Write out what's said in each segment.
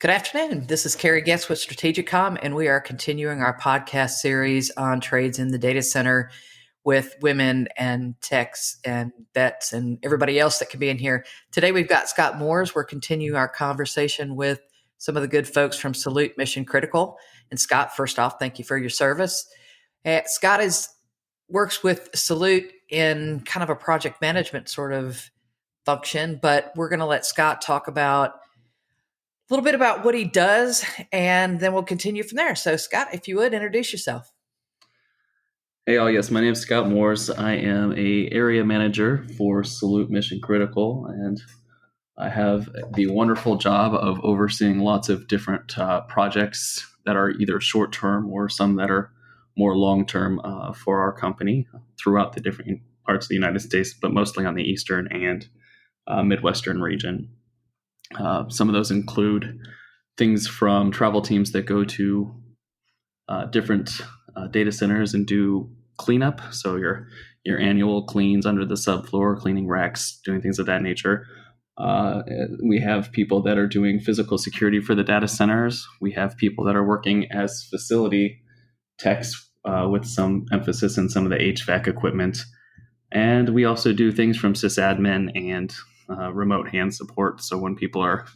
Good afternoon. This is Carrie Getz with Strategicom, and we are continuing our podcast series on trades in the data center with women and techs and vets and everybody else that can be in here. Today we've got Scott Mooers. We're continuing our conversation with some of the good folks from Salute Mission Critical. And Scott, first off, thank you for your service. Scott works with Salute in kind of a project management sort of function, but we're going to let Scott talk about a little bit about what he does, and then we'll continue from there. So, Scott, if you would, introduce yourself. Hey, all. Yes, my name is Scott Mooers. I am a area manager for Salute Mission Critical, and I have the wonderful job of overseeing lots of different projects that are either short-term or some that are more long-term for our company throughout the different parts of the United States, but mostly on the Eastern and Midwestern region. Some of those include things from travel teams that go to different data centers and do cleanup. So your annual cleans under the subfloor, cleaning racks, doing things of that nature. We have people that are doing physical security for the data centers. We have people that are working as facility techs with some emphasis in some of the HVAC equipment. And we also do things from sysadmin and remote hand support. So when people are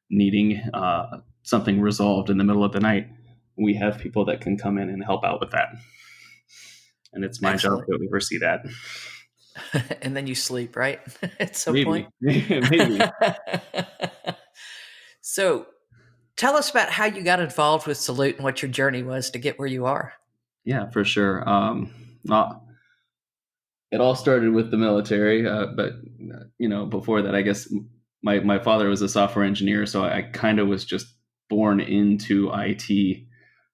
needing something resolved in the middle of the night, we have people that can come in and help out with that. And it's my job to oversee that. And then you sleep, right? At some Maybe. point. Maybe. So tell us about how you got involved with Salute and what your journey was to get where you are. Yeah, for sure. It all started with the military, but before that, I guess my father was a software engineer, so I kind of was just born into IT,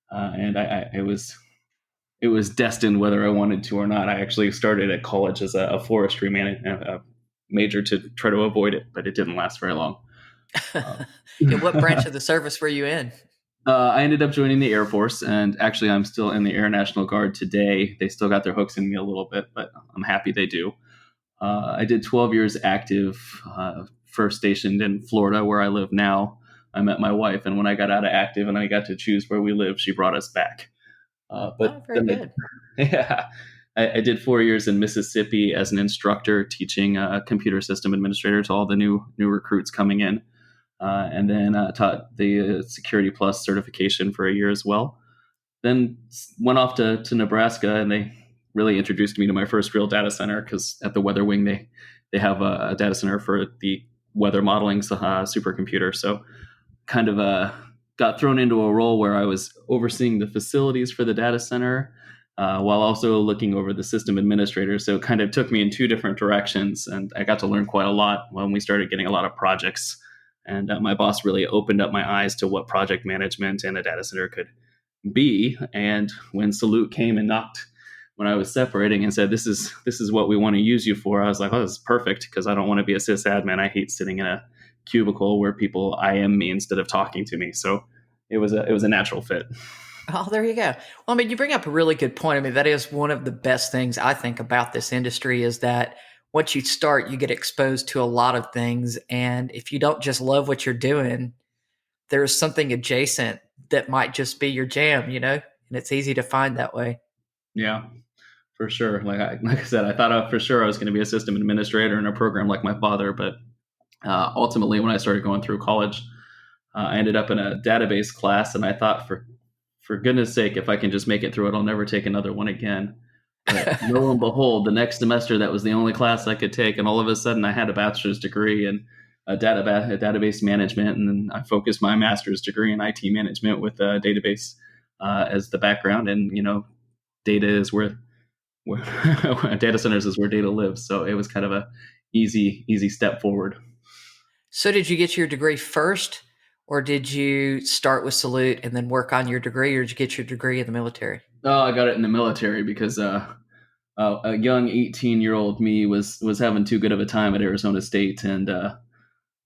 and it was destined whether I wanted to or not. I actually started at college as a forestry major to try to avoid it, but it didn't last very long. And what branch of the service were you in? I ended up joining the Air Force, and actually I'm still in the Air National Guard today. They still got their hooks in me a little bit, but I'm happy they do. I did 12 years active, first stationed in Florida, where I live now. I met my wife, and when I got out of active and I got to choose where we live, she brought us back. Very good. I did 4 years in Mississippi as an instructor, teaching computer system administrator to all the new recruits coming in. And then taught the Security Plus certification for a year as well. Then went off to Nebraska, and they really introduced me to my first real data center, because at the Weather Wing, they have a data center for the weather modeling supercomputer. So kind of got thrown into a role where I was overseeing the facilities for the data center while also looking over the system administrator. So it kind of took me in two different directions, and I got to learn quite a lot when we started getting a lot of projects. And my boss really opened up my eyes to what project management and a data center could be. And when Salute came and knocked when I was separating and said, this is what we want to use you for, I was like, oh, this is perfect, because I don't want to be a sysadmin. I hate sitting in a cubicle where people IM me instead of talking to me. So it was a natural fit. Oh, there you go. Well, I mean, you bring up a really good point. I mean, that is one of the best things I think about this industry, is that once you start, you get exposed to a lot of things. And if you don't just love what you're doing, there's something adjacent that might just be your jam, and it's easy to find that way. Yeah, for sure. Like I said, I thought for sure I was going to be a system administrator in a program like my father. But ultimately, when I started going through college, I ended up in a database class. And I thought, for goodness sake, if I can just make it through it, I'll never take another one again. But lo and behold, the next semester, that was the only class I could take. And all of a sudden, I had a bachelor's degree in database management. And then I focused my master's degree in IT management with database as the background. And, data is where data centers is where data lives. So it was kind of a easy step forward. So did you get your degree first, or did you start with Salute and then work on your degree, or did you get your degree in the military? Oh, I got it in the military because a young 18-year-old me was having too good of a time at Arizona State, and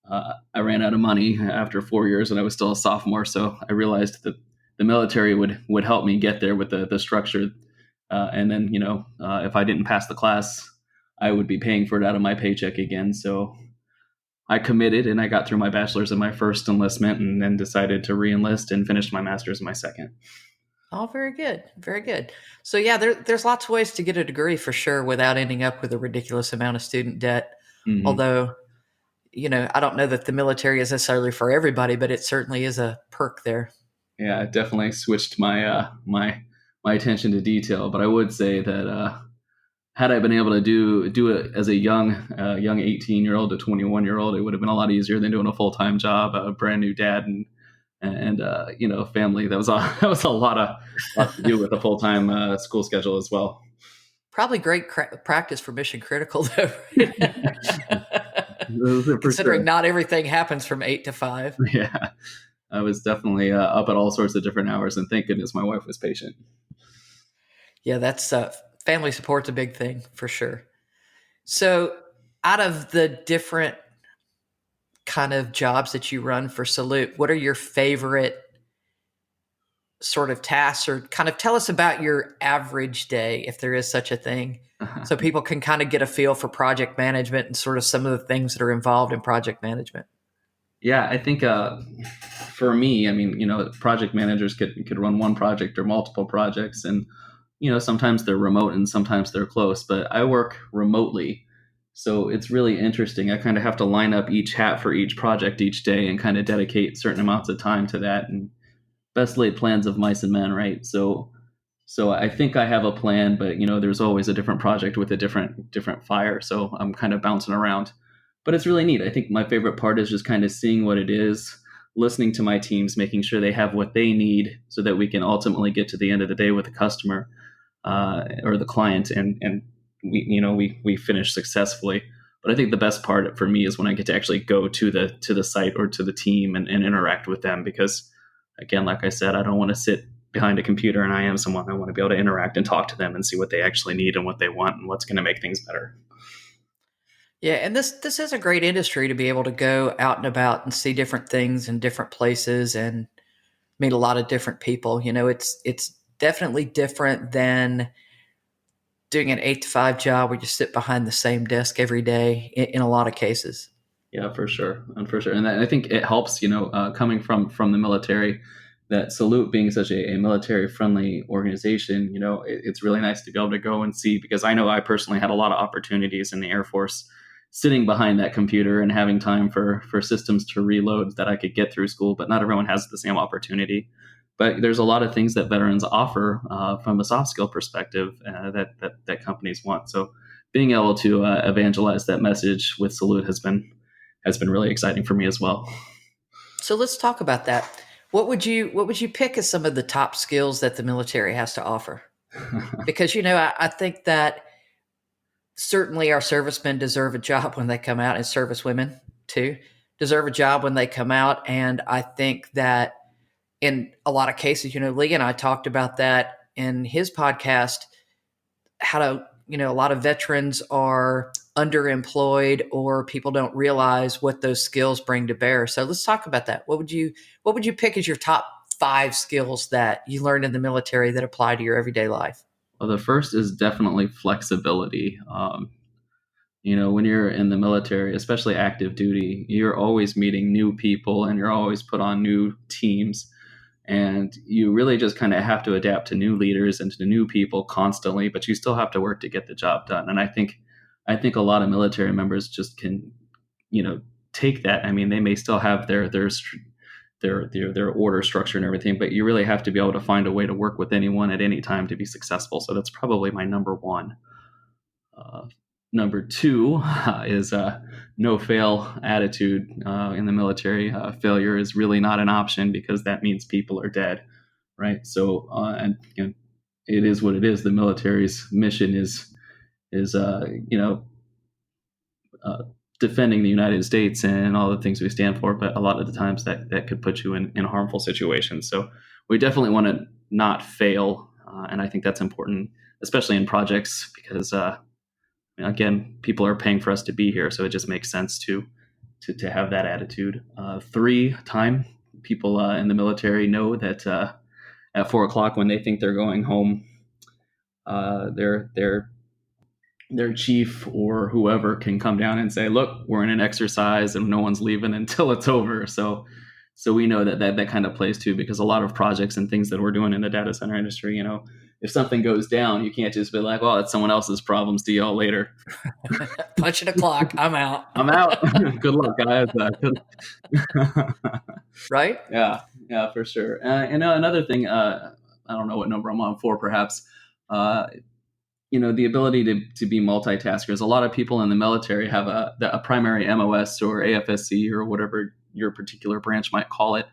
I ran out of money after 4 years, and I was still a sophomore. So I realized that the military would help me get there with the structure, and then if I didn't pass the class, I would be paying for it out of my paycheck again. So I committed and I got through my bachelor's in my first enlistment, and then decided to re-enlist and finished my master's in my second. Oh, very good. Very good. So, yeah, there's lots of ways to get a degree for sure without ending up with a ridiculous amount of student debt. Mm-hmm. Although, I don't know that the military is necessarily for everybody, but it certainly is a perk there. Yeah, it definitely switched my attention to detail. But I would say that had I been able to do it as a young 18-year-old to 21-year-old, it would have been a lot easier than doing a full-time job, a brand new dad, and family. That was that was a lot to do with a full-time school schedule as well. Probably great practice for mission critical, though. For sure. Considering not everything happens from 8 to 5. Yeah, I was definitely up at all sorts of different hours, and thank goodness my wife was patient. Yeah, that's family support's a big thing for sure. So, out of the different kind of jobs that you run for Salute, what are your favorite sort of tasks, or kind of tell us about your average day, if there is such a thing, so people can kind of get a feel for project management and sort of some of the things that are involved in project management? Yeah, I think for me, I mean, project managers could run one project or multiple projects, and sometimes they're remote and sometimes they're close. But I work remotely, so it's really interesting. I kind of have to line up each hat for each project each day and kind of dedicate certain amounts of time to that. And best laid plans of mice and men, right? So I think I have a plan, but there's always a different project with a different fire. So I'm kind of bouncing around, but it's really neat. I think my favorite part is just kind of seeing what it is, listening to my teams, making sure they have what they need, so that we can ultimately get to the end of the day with the customer or the client, and we finish successfully. But I think the best part for me is when I get to actually go to the site or to the team and interact with them, because again, like I said, I don't want to sit behind a computer and I am someone. I want to be able to interact and talk to them and see what they actually need and what they want and what's going to make things better. Yeah, and this is a great industry to be able to go out and about and see different things in different places and meet a lot of different people. It's definitely different than doing an 8 to 5 job where you sit behind the same desk every day in a lot of cases. Yeah, for sure, and for sure, and I think it helps. Coming from the military, that Salute being such a military friendly organization, it's really nice to be able to go and see, because I know I personally had a lot of opportunities in the Air Force, sitting behind that computer and having time for systems to reload that I could get through school. But not everyone has the same opportunity. But there's a lot of things that veterans offer from a soft skill perspective that companies want. So being able to evangelize that message with Salute has been really exciting for me as well. So let's talk about that. What would you pick as some of the top skills that the military has to offer? Because I think that certainly our servicemen deserve a job when they come out, and servicewomen too deserve a job when they come out. And I think that in a lot of cases, Lee and I talked about that in his podcast, how to, a lot of veterans are underemployed, or people don't realize what those skills bring to bear. So let's talk about that. What would you pick as your top 5 skills that you learned in the military that apply to your everyday life? Well, the first is definitely flexibility. When you're in the military, especially active duty, you're always meeting new people and you're always put on new teams. And you really just kind of have to adapt to new leaders and to new people constantly, but you still have to work to get the job done. And I think a lot of military members just can, take that. I mean, they may still have their order structure and everything, but you really have to be able to find a way to work with anyone at any time to be successful. So that's probably my number one. Uh, Number two is no fail attitude in the military. Failure is really not an option, because that means people are dead, right? So, and it is what it is. The military's mission is uh, defending the United States and all the things we stand for. But a lot of the times that could put you in harmful situations. So we definitely want to not fail, and I think that's important, especially in projects, because again, people are paying for us to be here, so it just makes sense to have that attitude. 3, time. People in the military know that at 4 o'clock, when they think they're going home, they're their chief or whoever can come down and say, look, we're in an exercise and no one's leaving until it's over. So we know that kind of plays too, because a lot of projects and things that we're doing in the data center industry, if something goes down, you can't just be like, well, it's someone else's problem. See y'all later. Punching a clock. I'm out. I'm out. Good luck, guys. Right? Yeah, for sure. Another thing, I don't know what number I'm on for, perhaps. Uh, the ability to be multitaskers. A lot of people in the military have a primary MOS or AFSC or whatever your particular branch might call it,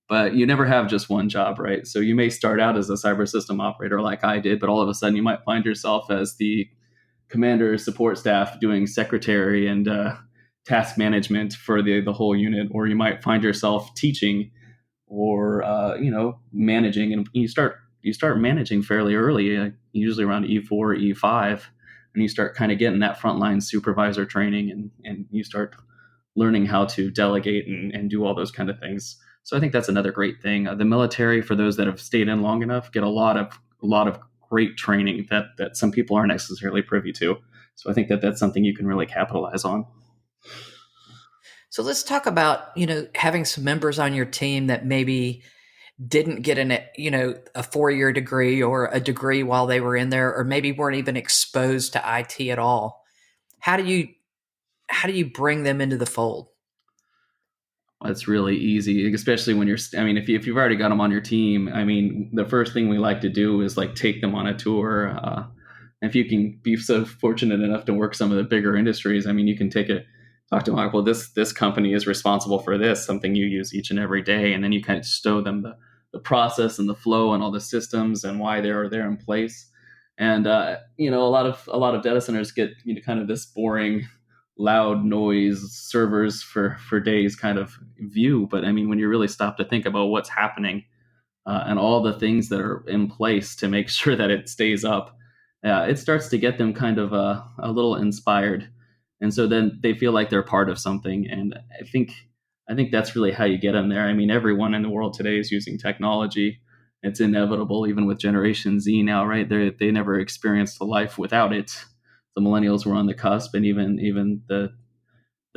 but you never have just one job, right? So you may start out as a cyber system operator like I did, but all of a sudden you might find yourself as the commander support staff doing secretary and task management for the whole unit, or you might find yourself teaching or managing, and you start managing fairly early, usually around E4, E5, and you start kind of getting that frontline supervisor training, and you start learning how to delegate and do all those kind of things. So I think that's another great thing. The military, for those that have stayed in long enough, get a lot of great training that some people aren't necessarily privy to. So I think that's something you can really capitalize on. So let's talk about, having some members on your team that maybe didn't get a 4-year degree or a degree while they were in there, or maybe weren't even exposed to IT at all. How do you bring them into the fold? It's really easy, especially when if you've already got them on your team. The first thing we like to do is like take them on a tour. If you can be so fortunate enough to work some of the bigger industries, you can talk to them like, well, this company is responsible for this, something you use each and every day. And then you kind of show them the process and the flow and all the systems and why they're there in place. And, a lot of data centers get, kind of this boring, loud noise servers for days kind of view. But when you really stop to think about what's happening, and all the things that are in place to make sure that it stays up, it starts to get them kind of a little inspired, and so then they feel like they're part of something. And I think that's really how you get them there. Everyone in the world today is using technology. It's inevitable, even with Generation Z now, right? They never experienced a life without it. The millennials were on the cusp, and even the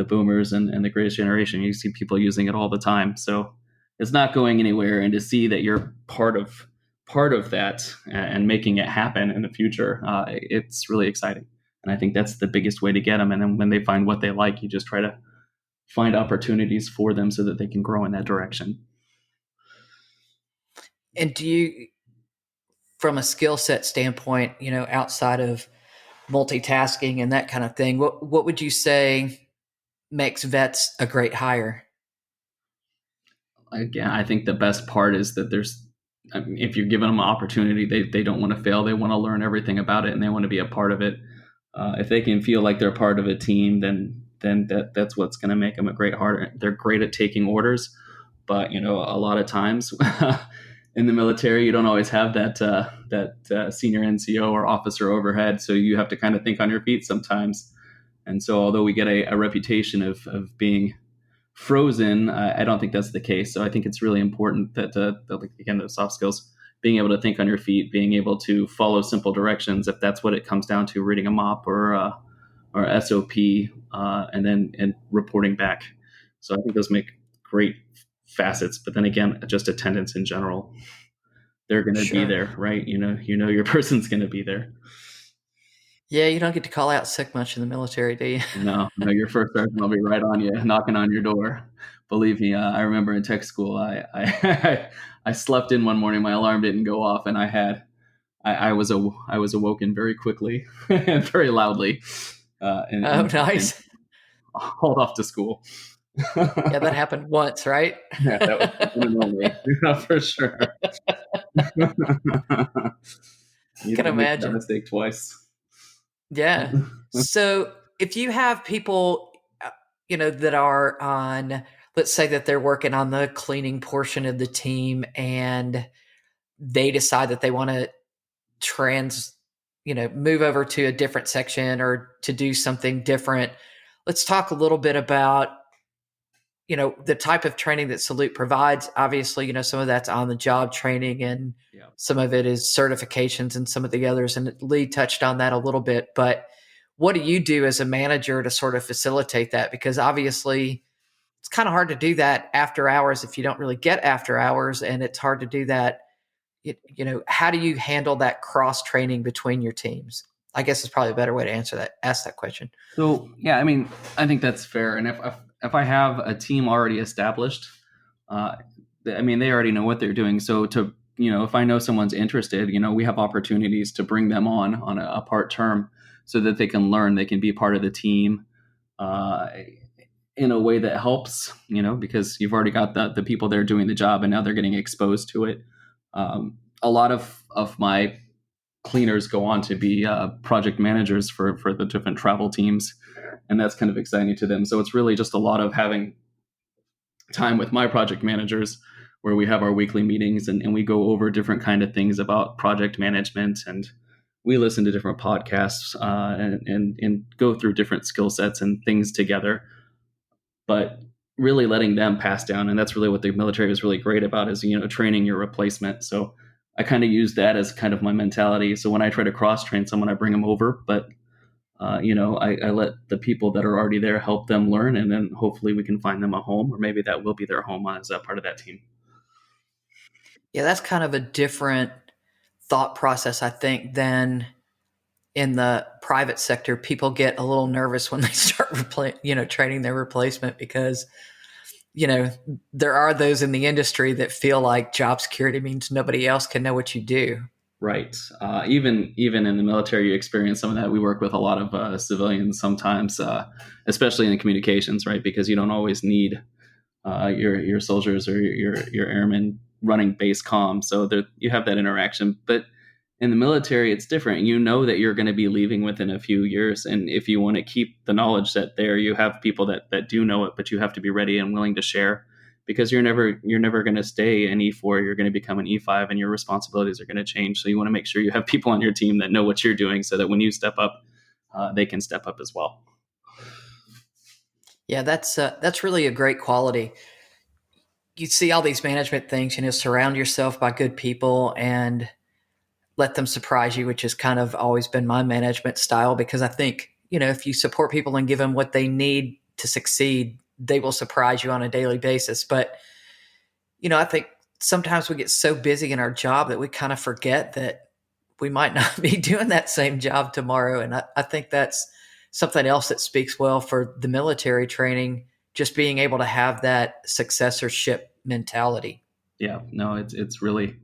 boomers and the greatest generation, you see people using it all the time. So it's not going anywhere. And to see that you're part of that and making it happen in the future, it's really exciting. And I think that's the biggest way to get them. And then when they find what they like, you just try to find opportunities for them so that they can grow in that direction. And do you, from a skill set standpoint, outside of multitasking and that kind of thing, what would you say makes vets a great hire? Again, I think the best part is that if you're giving them an opportunity, they don't want to fail. They want to learn everything about it, and they want to be a part of it. If they can feel like they're part of a team, then that's what's going to make them a great hire. They're great at taking orders, but a lot of times in the military, you don't always have that senior NCO or officer overhead, so you have to kind of think on your feet sometimes. And so, although we get a reputation of being frozen, I don't think that's the case. So I think it's really important that again, those soft skills, being able to think on your feet, being able to follow simple directions, if that's what it comes down to, reading a mop or SOP, and reporting back. So I think those make great facets. But then again, just attendance in general, they're going to be Sure. there, right? Your person's going to be there. Yeah, you don't get to call out sick much in the military, do you? No, your first sergeant will be right on you, knocking on your door. Believe me, I remember in tech school, I I slept in one morning, my alarm didn't go off, and I was awoken very quickly and very loudly, Oh, and nice. hauled off to school. Yeah, that happened once, right? Yeah, that was the one and only, for sure. You Can don't make that imagine. mistake twice. Yeah. So if you have people, that are on, let's say that they're working on the cleaning portion of the team and they decide that they want to trans, move over to a different section or to do something different. Let's talk a little bit about, the type of training that Salute provides. Obviously, some of that's on the job training and Yeah. some of it is certifications and some of the others. And Lee touched on that a little bit, but what do you do as a manager to sort of facilitate that? Because obviously it's kind of hard to do that after hours if you don't really get after hours, and it's hard to do that. How do you handle that cross training between your teams? I guess is probably a better way to ask that question. So yeah, I mean, I think that's fair. And if I have a team already established, uh, I mean, they already know what they're doing. So to if I know someone's interested, we have opportunities to bring them on a part term so that they can learn, they can be part of the team uh, in a way that helps. Because you've already got the people there doing the job, and now they're getting exposed to it. A lot of my cleaners go on to be project managers for the different travel teams, and that's kind of exciting to them. So it's really just a lot of having time with my project managers where we have our weekly meetings, and we go over different kind of things about project management, and we listen to different podcasts and go through different skill sets and things together, but really letting them pass down. And that's really what the military is really great about, is training your replacement. So I kind of use that as kind of my mentality. So when I try to cross train someone, I bring them over, but I let the people that are already there help them learn, and then hopefully we can find them a home, or maybe that will be their home as a part of that team. Yeah, that's kind of a different thought process, I think, than in the private sector. People get a little nervous when they start training their replacement, because there are those in the industry that feel like job security means nobody else can know what you do. Right. Even in the military, you experience some of that. We work with a lot of civilians sometimes, especially in the communications, right? Because you don't always need your soldiers or your airmen running base comm. So there, you have that interaction. But in the military, it's different. You know that you're going to be leaving within a few years, and if you want to keep the knowledge set there, you have people that do know it, but you have to be ready and willing to share, because you're never going to stay an E4. You're going to become an E5, and your responsibilities are going to change. So you want to make sure you have people on your team that know what you're doing, so that when you step up, they can step up as well. Yeah, that's really a great quality. You see all these management things, surround yourself by good people and let them surprise you, which has kind of always been my management style, because I think, if you support people and give them what they need to succeed, they will surprise you on a daily basis. But, I think sometimes we get so busy in our job that we kind of forget that we might not be doing that same job tomorrow. And I think that's something else that speaks well for the military training, just being able to have that successorship mentality. Yeah, no, it's really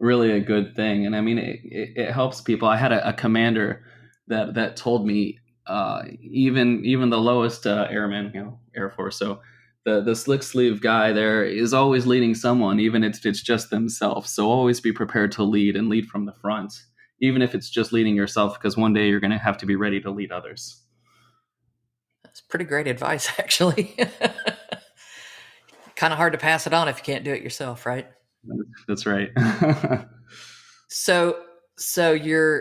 a good thing. And I mean, it helps people. I had a commander that told me, even the lowest airman, Air Force. So the slick sleeve guy there is always leading someone, even if it's just themselves. So always be prepared to lead, and lead from the front, even if it's just leading yourself, because one day you're going to have to be ready to lead others. That's pretty great advice, actually. Kind of hard to pass it on if you can't do it yourself, right? That's right. So, so you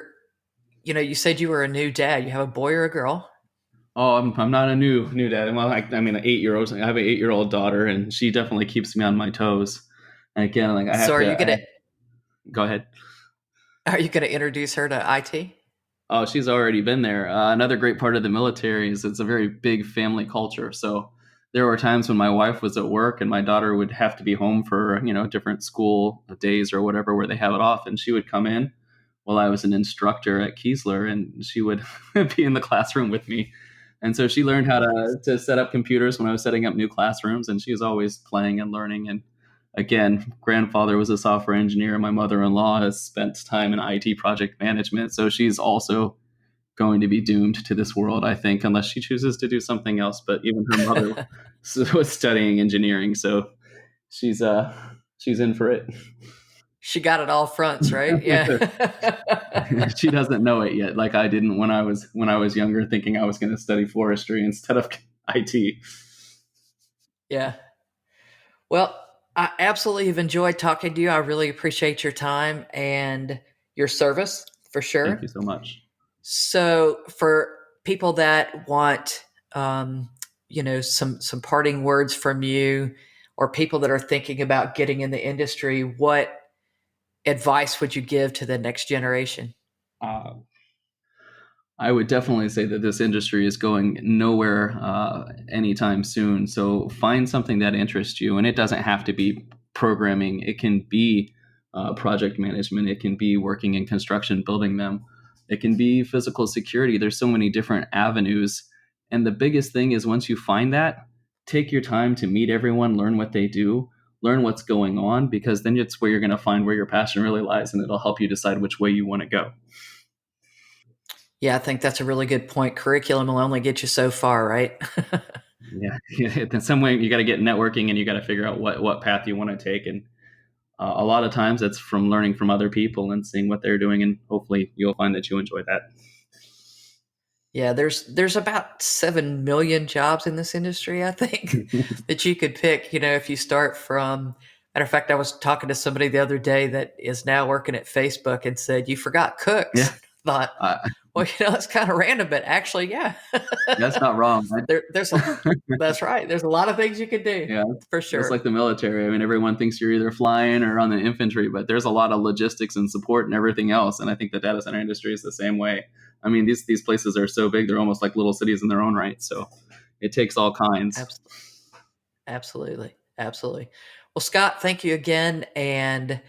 said you were a new dad. You have a boy or a girl? Oh, I'm not a new dad. Well, I mean, an 8-year-old. I have an 8-year-old daughter, and she definitely keeps me on my toes. And again, like I So, have to. Go ahead. are you gonna introduce her to IT? Oh, she's already been there. Another great part of the military is it's a very big family culture. So there were times when my wife was at work and my daughter would have to be home for different school days or whatever where they have it off, and she would come in while I was an instructor at Keesler, and she would be in the classroom with me. And so she learned how to set up computers when I was setting up new classrooms, and she was always playing and learning. And again, grandfather was a software engineer. My mother-in-law has spent time in IT project management, so she's also going to be doomed to this world, I think, unless she chooses to do something else. But even her mother was studying engineering, so she's she's in for it. She got it all fronts, right? Yeah. She doesn't know it yet, like I didn't when I was younger, thinking I was going to study forestry instead of IT. Yeah. Well, I absolutely have enjoyed talking to you. I really appreciate your time and your service for Thank you sure. so much. So, for people that want, some parting words from you, or people that are thinking about getting in the industry, what advice would you give to the next generation? Uh, I would definitely say that this industry is going nowhere anytime soon. So find something that interests you, and it doesn't have to be programming. It can be project management. It can be working in construction, building them. It can be physical security. There's so many different avenues. And the biggest thing is once you find that, take your time to meet everyone, learn what they do, learn what's going on, because then it's where you're going to find where your passion really lies, and it'll help you decide which way you want to go. Yeah, I think that's a really good point. Curriculum will only get you so far, right? Yeah, in some way you got to get networking, and you got to figure out what path you want to take. And a lot of times it's from learning from other people and seeing what they're doing, and hopefully you'll find that you enjoy that. Yeah, there's about 7 million jobs in this industry, I think, that you could pick. If you start from. Matter of fact, I was talking to somebody the other day that is now working at Facebook and said, "You forgot Yeah, cooks." I thought, uh, well, it's kind of random, but actually, yeah, that's not wrong. there's a. That's right. There's a lot of things you could do Yeah, for just like sure. the military. I mean, everyone thinks you're either flying or on the infantry, but there's a lot of logistics and support and everything else. And I think the data center industry is the same way. I mean, these places are so big; they're almost like little cities in their own right. So it takes all kinds. Absolutely. Absolutely. Well, Scott, thank you again. And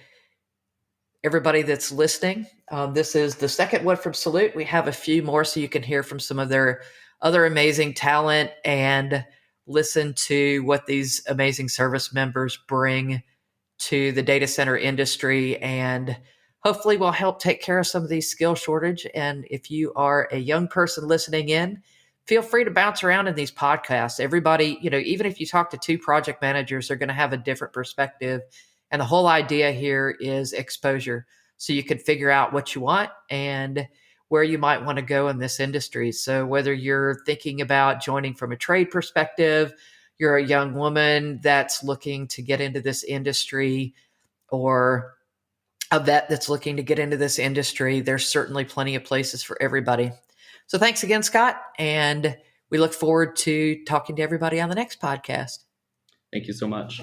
everybody that's listening, this is the second one from Salute. We have a few more so you can hear from some of their other amazing talent and listen to what these amazing service members bring to the data center industry, and hopefully will help take care of some of these skill shortage. And if you are a young person listening in, feel free to bounce around in these podcasts. Everybody, even if you talk to two project managers, they're going to have a different perspective. And the whole idea here is exposure. So you can figure out what you want and where you might want to go in this industry. So whether you're thinking about joining from a trade perspective, you're a young woman that's looking to get into this industry, or a vet that's looking to get into this industry, there's certainly plenty of places for everybody. So thanks again, Scott. And we look forward to talking to everybody on the next podcast. Thank you so much.